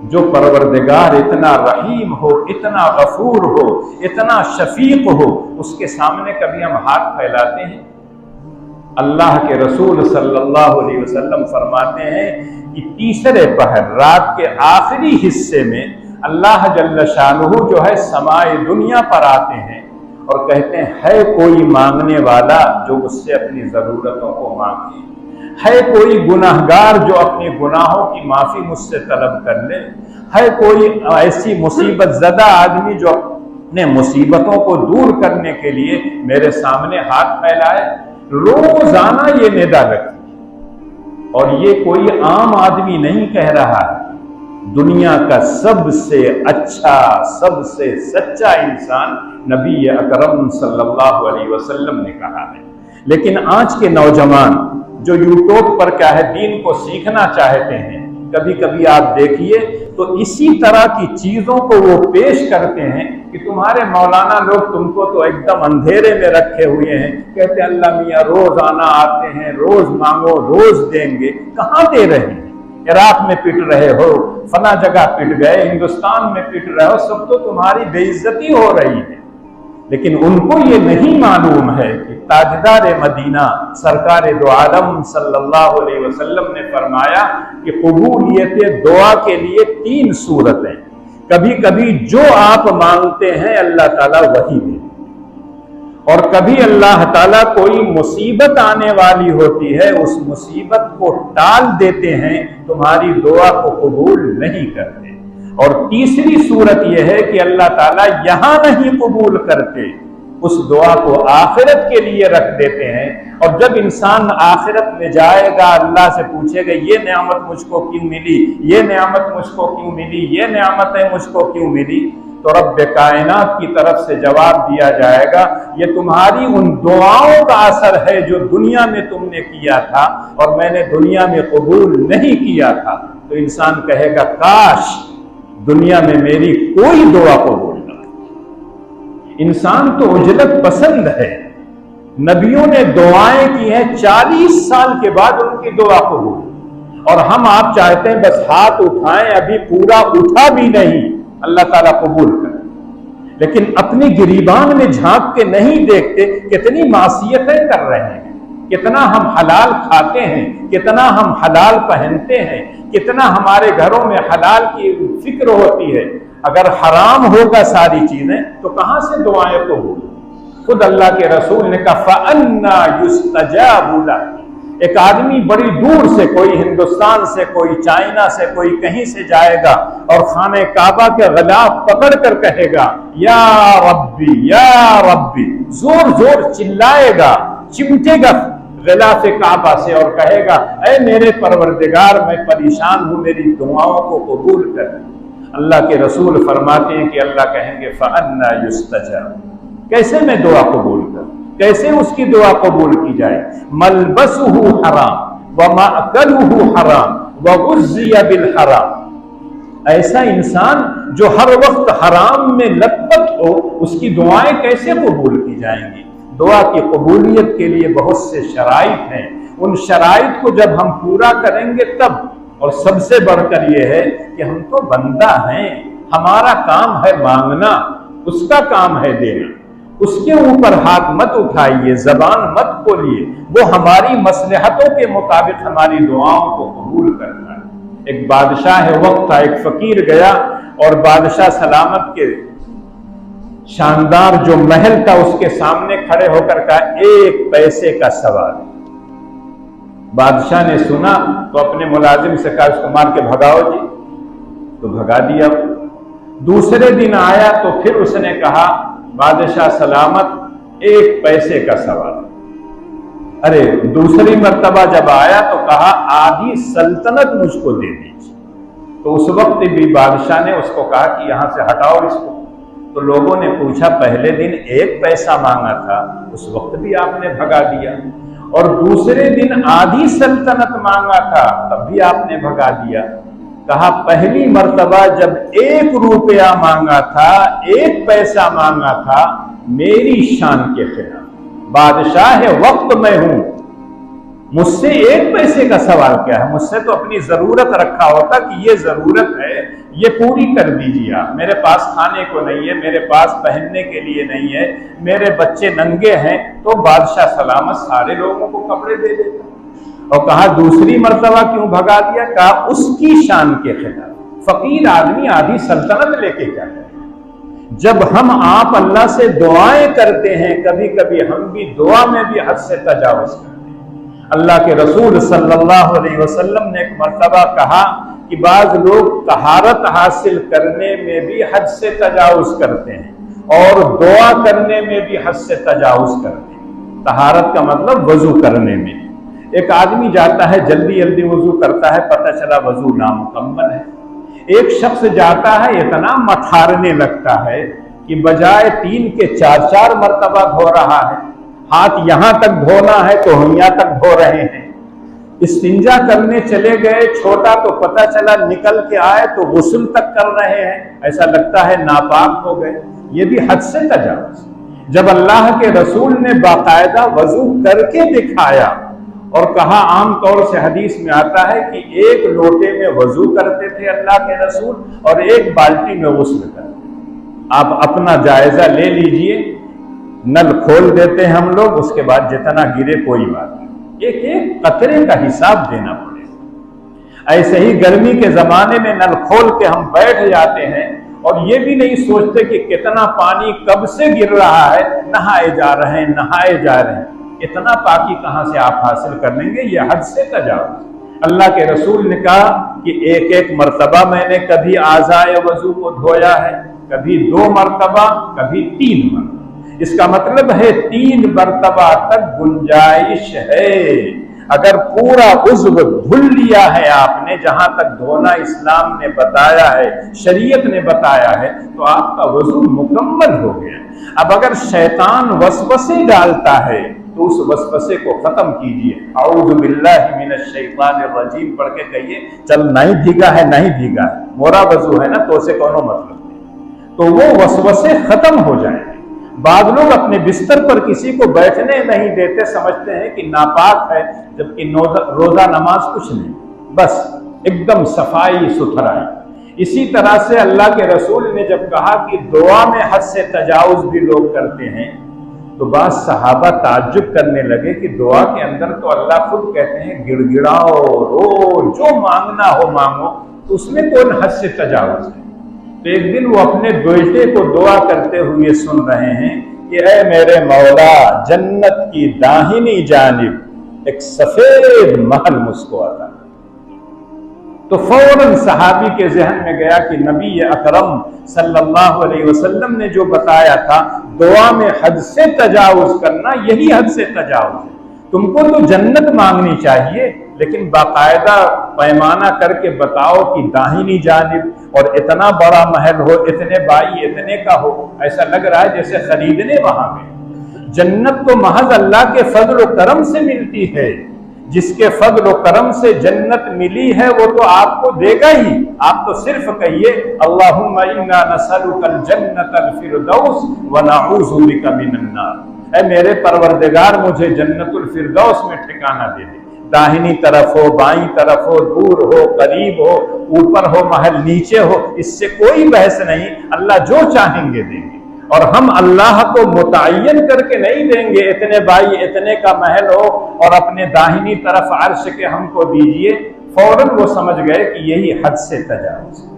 जो परवरदिगार इतना रहीम हो, इतना गफूर हो, इतना शफीक हो, उसके सामने कभी हम हाथ फैलाते हैं? अल्लाह के रसूल सल्लल्लाहु अलैहि वसल्लम फरमाते हैं कि तीसरे पहर रात के आखिरी हिस्से में अल्लाह जल्ल शानुहु जो है समाए दुनिया पर आते हैं और कहते हैं, है कोई मांगने वाला जो मुझसे अपनी ज़रूरतों को मांगे? है कोई गुनाहगार जो अपने गुनाहों की माफ़ी मुझसे तलब कर ले? है कोई ऐसी मुसीबत ज़दा आदमी जो अपने मुसीबतों को दूर करने के लिए मेरे सामने हाथ फैलाए? रोजाना ये निदा लगती, और ये कोई आम आदमी नहीं कह रहा है। दुनिया का सबसे अच्छा, सबसे सच्चा इंसान नबी अकरम सल्लल्लाहु अलैहि वसल्लम ने कहा है। लेकिन आज के नौजवान जो यूट्यूब पर क्या है दीन को सीखना चाहते हैं, कभी कभी आप देखिए तो इसी तरह की चीजों को वो पेश करते हैं कि तुम्हारे मौलाना लोग तुमको तो एकदम अंधेरे में रखे हुए हैं। कहते हैं अल्लाह मियाँ रोज आना आते हैं, रोज मांगो रोज देंगे। कहाँ दे रहे हैं? इराक में पिट रहे हो, फला जगह पिट गए, हिंदुस्तान में पिट रहे हो, सब तो तुम्हारी बेइज्जती हो रही है। लेकिन उनको ये नहीं मालूम है कि ताजदार मदीना सरकार दो आलम सल्लल्लाहु अलैहि वसल्लम ने फरमाया कि कबूलियत दुआ के लिए 3 सूरतें। कभी कभी जो आप मांगते हैं अल्लाह ताला वही दे, और कभी अल्लाह ताला कोई मुसीबत आने वाली होती है, उस मुसीबत को टाल देते हैं, तुम्हारी दुआ को कबूल नहीं करते। और तीसरी सूरत यह है कि अल्लाह ताला यहां नहीं कबूल करते, उस दुआ को आखिरत के लिए रख देते हैं। और जब इंसान आखिरत में जाएगा, अल्लाह से पूछेगा ये नेमत मुझको क्यों मिली, ये नेमत मुझको क्यों मिली, ये नेमतें मुझको क्यों मिली, तो रब्बे कायनात की तरफ से जवाब दिया जाएगा, ये तुम्हारी उन दुआओं का असर है जो दुनिया में तुमने किया था और मैंने दुनिया में कबूल नहीं किया था। तो इंसान कहेगा काश दुनिया में मेरी कोई दुआ कबूल न हो। इंसान तो उजलत पसंद है। नबियों ने दुआएं की हैं, 40 साल के बाद उनकी दुआ कबूल, और हम आप चाहते हैं बस हाथ उठाएं, अभी पूरा उठा भी नहीं, अल्लाह ताला कबूल करे। लेकिन अपनी गिरीबान में झांक के नहीं देखते कितनी मासियतें कर रहे हैं, कितना हम हलाल खाते हैं, कितना हम हलाल पहनते हैं, कितना हमारे घरों में हलाल की फिक्र होती है। अगर हराम होगा सारी चीजें तो कहां से दुआएं कबूल? खुद अल्लाह के रसूल ने कहा फ़अन्ना युस्तजाबु लह। एक आदमी बड़ी दूर से, कोई हिंदुस्तान से, कोई चाइना से, कोई कहीं से जाएगा और खाने काबा के ग़िलाफ़ पकड़ कर कहेगा या रब्बी या रब्बी, जोर जोर चिल्लाएगा, चिमटेगा ग़िलाफ़ काबा से और कहेगा ऐ मेरे परवरदिगार मैं परेशान हूं, मेरी दुआओं को कबूल कर। अल्लाह के रसूल फरमाते हैं कि अल्लाह कहेंगे फ़अन्ना युस्तजाब, कैसे मैं दुआ कबूल करूं, कैसे उसकी दुआ कबूल की जाए? मलबसुहु हराम व माअकलुहु हराम व गुज़िया बिल हराम। ऐसा इंसान जो हर वक्त हराम में लतपत हो, उसकी दुआएं कैसे कबूल की जाएंगी? दुआ की कबूलियत के लिए बहुत से शराइत हैं, उन शराइत को जब हम पूरा करेंगे तब। और सबसे बढ़कर यह है कि हम तो बंदा हैं, हमारा काम है मांगना, उसका काम है देना। उसके ऊपर हाथ मत उठाइए, जबान मत खोलिए, वो हमारी मसलहतों के मुताबिक हमारी दुआओं को कबूल करता है। एक बादशाह वक्त था, एक फकीर गया और बादशाह सलामत के शानदार जो महल था उसके सामने खड़े होकर कहा 1 पैसे का सवाल। बादशाह ने सुना तो अपने मुलाजिम से कहा उसको मार के भगाओ जी, तो भगा दिया। दूसरे दिन आया तो फिर उसने कहा बादशाह सलामत 1 पैसे का सवाल। अरे दूसरी मर्तबा जब आया तो कहा आधी सल्तनत मुझको दे दीजिए। तो उस वक्त भी बादशाह ने उसको कहा कि यहां से हटाओ इसको। तो लोगों ने पूछा पहले दिन 1 पैसा मांगा था, उस वक्त भी आपने भगा दिया, और दूसरे दिन आधी सल्तनत मांगा था तब भी आपने भगा दिया। कहा पहली मर्तबा जब 1 रुपया मांगा था, 1 पैसा मांगा था, मेरी शान के खिलाफ, बादशाह वक्त मैं हूं, मुझसे 1 पैसे का सवाल क्या है? मुझसे तो अपनी जरूरत रखा होता कि ये जरूरत है, یہ پوری کر دیجیے آپ، میرے پاس کھانے کو نہیں ہے، میرے پاس پہننے کے لیے نہیں ہے، میرے بچے ننگے ہیں، تو بادشاہ سلامت سارے لوگوں کو کپڑے دے دیتا۔ اور کہا دوسری مرتبہ کیوں بھگا دیا؟ کہا اس کی شان کے خلاف، فقیر آدمی آدھی سلطنت لے کے کیا کرے؟ جب ہم آپ اللہ سے دعائیں کرتے ہیں، کبھی کبھی ہم بھی دعا میں بھی حد سے تجاوز کرتے ہیں۔ اللہ کے رسول صلی اللہ علیہ وسلم نے ایک مرتبہ کہا کہ بعض لوگ طہارت حاصل کرنے میں بھی حد سے تجاوز کرتے ہیں اور دعا کرنے میں بھی حد سے تجاوز کرتے ہیں۔ طہارت کا مطلب وضو کرنے میں، ایک آدمی جاتا ہے جلدی جلدی وضو کرتا ہے، پتہ چلا وضو نامکمل ہے۔ ایک شخص جاتا ہے اتنا مٹھارنے لگتا ہے کہ بجائے 3 کے 4 مرتبہ دھو رہا ہے، ہاتھ یہاں تک دھونا ہے تو یہاں تک دھو رہے ہیں۔ استنجا کرنے چلے گئے، چھوٹا تو پتہ چلا نکل کے آئے تو غسل تک کر رہے ہیں، ایسا لگتا ہے ناپاک ہو گئے۔ یہ بھی حد سے تجاوز۔ جب اللہ کے رسول نے باقاعدہ وضو کر کے دکھایا اور کہا، عام طور سے حدیث میں آتا ہے کہ 1 لوٹے میں وضو کرتے تھے اللہ کے رسول اور 1 بالٹی میں غسل کرتے۔ آپ اپنا جائزہ لے لیجئے، نل کھول دیتے ہیں ہم لوگ، اس کے بعد جتنا گرے کوئی بات نہیں، ایک قطرے کا حساب دینا پڑے گا۔ ایسے ہی گرمی کے زمانے میں نل کھول کے ہم بیٹھ جاتے ہیں اور یہ بھی نہیں سوچتے کہ کتنا پانی کب سے گر رہا ہے، نہائے جا رہے ہیں نہائے جا رہے ہیں۔ اتنا پاکی کہاں سے آپ حاصل کر لیں گے؟ یہ حد سے تجاوز۔ اللہ کے رسول نے کہا کہ 1 مرتبہ میں نے کبھی اعضائے وضو کو دھویا ہے، کبھی 2 مرتبہ، کبھی 3 مرتبہ۔ اس کا مطلب ہے 3 مرتبہ تک گنجائش ہے۔ اگر پورا عضو دھل لیا ہے آپ نے، جہاں تک دھونا اسلام نے بتایا ہے، شریعت نے بتایا ہے، تو آپ کا وضو مکمل ہو گیا۔ اب اگر شیطان وسوسے ڈالتا ہے تو اس وسوسے کو ختم کیجئے، اعوذ باللہ من الشیطان الرجیم پڑھ کے کہیے، چل نہیں بھیگا ہے نہیں بھیگا ہے، مورا وضو ہے نا تو اسے کونو مطلب نہیں، تو وہ وسوسے ختم ہو جائیں گے۔ بعض لوگ اپنے بستر پر کسی کو بیٹھنے نہیں دیتے، سمجھتے ہیں کہ ناپاک ہے، جبکہ روزہ نماز کچھ نہیں، بس ایک دم صفائی ستھرائی۔ اسی طرح سے اللہ کے رسول نے جب کہا کہ دعا میں حد سے تجاوز بھی لوگ کرتے ہیں، تو بعض صحابہ تعجب کرنے لگے کہ دعا کے اندر تو اللہ خود کہتے ہیں گڑ گڑاؤ، رو، جو مانگنا ہو مانگو، تو اس میں کون حد سے تجاوز ہے؟ تو ایک دن وہ اپنے بیٹے کو دعا کرتے ہوئے سن رہے ہیں کہ اے میرے مولا، جنت کی داہنی جانب ایک سفید محل مجھ کو عطا کر۔ تو فوراً صحابی کے ذہن میں گیا کہ نبی اکرم صلی اللہ علیہ وسلم نے جو بتایا تھا دعا میں حد سے تجاوز کرنا، یہی حد سے تجاوز ہے۔ تم کو تو جنت مانگنی چاہیے، لیکن باقاعدہ پیمانہ کر کے بتاؤ کہ داہنی جانب اور اتنا بڑا محل ہو، اتنے بائی اتنے کا ہو، ایسا لگ رہا ہے جیسے خریدنے وہاں گئے۔ جنت تو محض اللہ کے فضل و کرم سے ملتی ہے۔ جس کے فضل و کرم سے جنت ملی ہے وہ تو آپ کو دے گا ہی۔ آپ تو صرف کہیے اللہم انا نسألک الجنت الفردوس ونعوذ بک من النار، اے میرے پروردگار مجھے جنت الفردوس میں ٹھکانہ دے دے۔ داہنی طرف ہو، بائیں طرف ہو، دور ہو، قریب ہو، اوپر ہو، محل نیچے ہو، اس سے کوئی بحث نہیں، اللہ جو چاہیں گے دیں گے۔ اور ہم اللہ کو متعین کر کے نہیں دیں گے اتنے بائی اتنے کا محل ہو اور اپنے داہنی طرف عرش کے ہم کو دیجئے، فوراً وہ سمجھ گئے کہ یہی حد سے تجاوز ہے۔